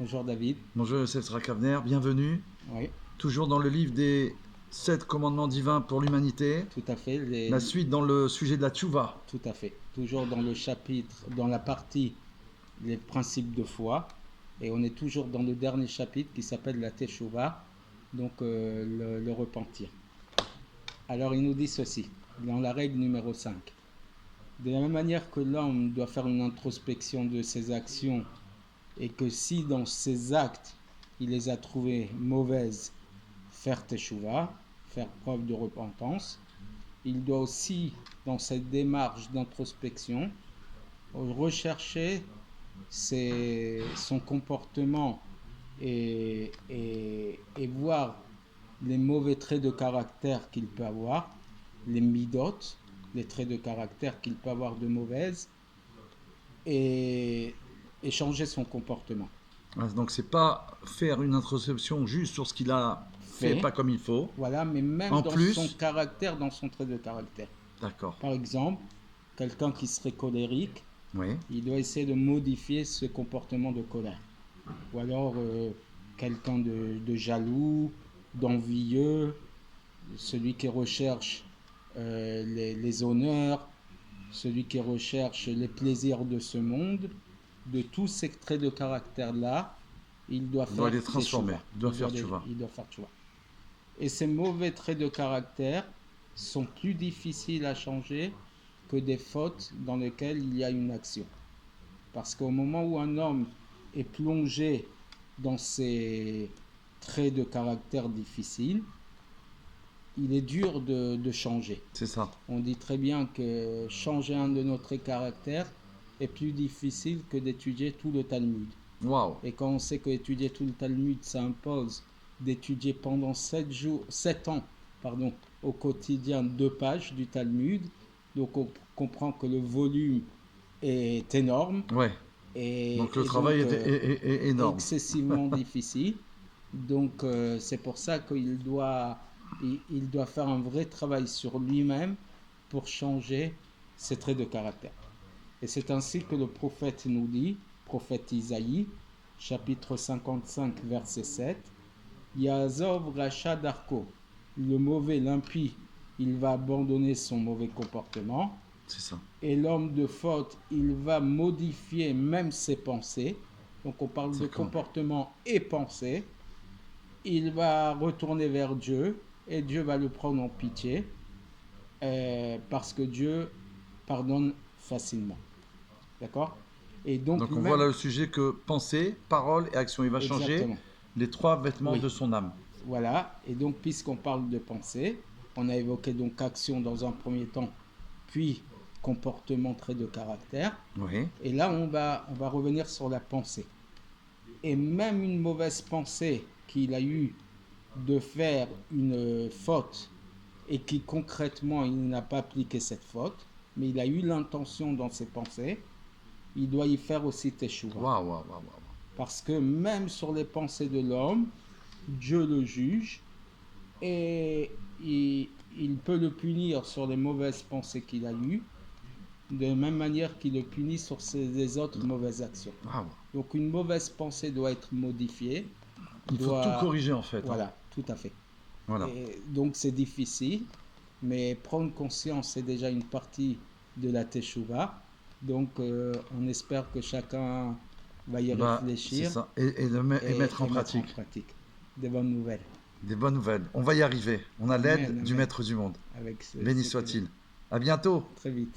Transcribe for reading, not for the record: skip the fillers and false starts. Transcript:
Bonjour David. Bonjour Youssef Srakavner, bienvenue. Oui, Toujours dans le livre des 7 commandements divins pour l'humanité. tout à fait. La suite dans le sujet de la tchouva. Tout à fait. Toujours dans le chapitre, dans la partie les principes de foi. Et on est toujours dans le dernier chapitre qui s'appelle la Teshuvah, donc le repentir. Alors il nous dit ceci, dans la règle numéro 5. De la même manière que l'homme doit faire une introspection de ses actions et que si dans ses actes il les a trouvées mauvaises, faire Teshuvah, faire preuve de repentance, il doit aussi, dans cette démarche d'introspection, rechercher son comportement et voir les mauvais traits de caractère qu'il peut avoir, les midot, les traits de caractère qu'il peut avoir de mauvaises, et changer son comportement. Donc c'est pas faire une introspection juste sur ce qu'il a fait pas comme il faut. Voilà, mais même En dans plus, son caractère, dans son trait de caractère. d'accord. Par exemple, quelqu'un qui serait colérique, Oui, il doit essayer de modifier ce comportement de colère. Ou alors quelqu'un de jaloux, d'envieux, celui qui recherche les honneurs, celui qui recherche les plaisirs de ce monde, de tous ces traits de caractère-là, il doit faire les transformer, teshuva. il doit faire tchouva. Il doit faire teshuva. Et ces mauvais traits de caractère sont plus difficiles à changer que des fautes dans lesquelles il y a une action. Parce qu'au moment où un homme est plongé dans ces traits de caractère difficiles, il est dur de changer. C'est ça. On dit très bien que changer un de nos traits de caractère est plus difficile que d'étudier tout le Talmud. Waouh. Et quand on sait qu'étudier tout le Talmud, ça impose d'étudier pendant 7 ans au quotidien 2 pages du Talmud, donc on comprend que le volume est énorme. Ouais. Et, Donc le travail est énorme. Excessivement difficile. Donc c'est pour ça qu'il doit faire un vrai travail sur lui-même pour changer ses traits de caractère. Et c'est ainsi que le prophète nous dit, prophète Isaïe, chapitre 55, verset 7, Yazov Racha Darko, le mauvais, l'impie, il va abandonner son mauvais comportement. C'est ça. Et l'homme de faute, il va modifier même ses pensées. Donc on parle de comportement et pensée. Il va retourner vers Dieu et Dieu va le prendre en pitié parce que Dieu pardonne facilement. D'accord? Et donc on voit là le sujet que pensée, parole et action. Il va changer les 3 vêtements de son âme. Voilà. Et donc puisqu'on parle de pensée, on a évoqué donc action dans un premier temps, puis comportement, trait de caractère. Oui. Et là, on va revenir sur la pensée. Et même une mauvaise pensée qu'il a eu de faire une faute et qui concrètement, il n'a pas appliqué cette faute, mais il a eu l'intention dans ses pensées, il doit y faire aussi teshuva. Waouh. Parce que même sur les pensées de l'homme, Dieu le juge et il peut le punir sur les mauvaises pensées qu'il a eues, de la même manière qu'il le punit sur les autres mauvaises actions. Wow. Donc une mauvaise pensée doit être modifiée. Il faut tout corriger en fait. Voilà, tout à fait. Voilà. Et donc c'est difficile, mais prendre conscience c'est déjà une partie de la Teshuvah. Donc on espère que chacun va y réfléchir. C'est ça. Et mettre en pratique. Des bonnes nouvelles. Des bonnes nouvelles. On va y arriver. On a l'aide du Maître du Monde. Béni soit-il. À bientôt. Très vite.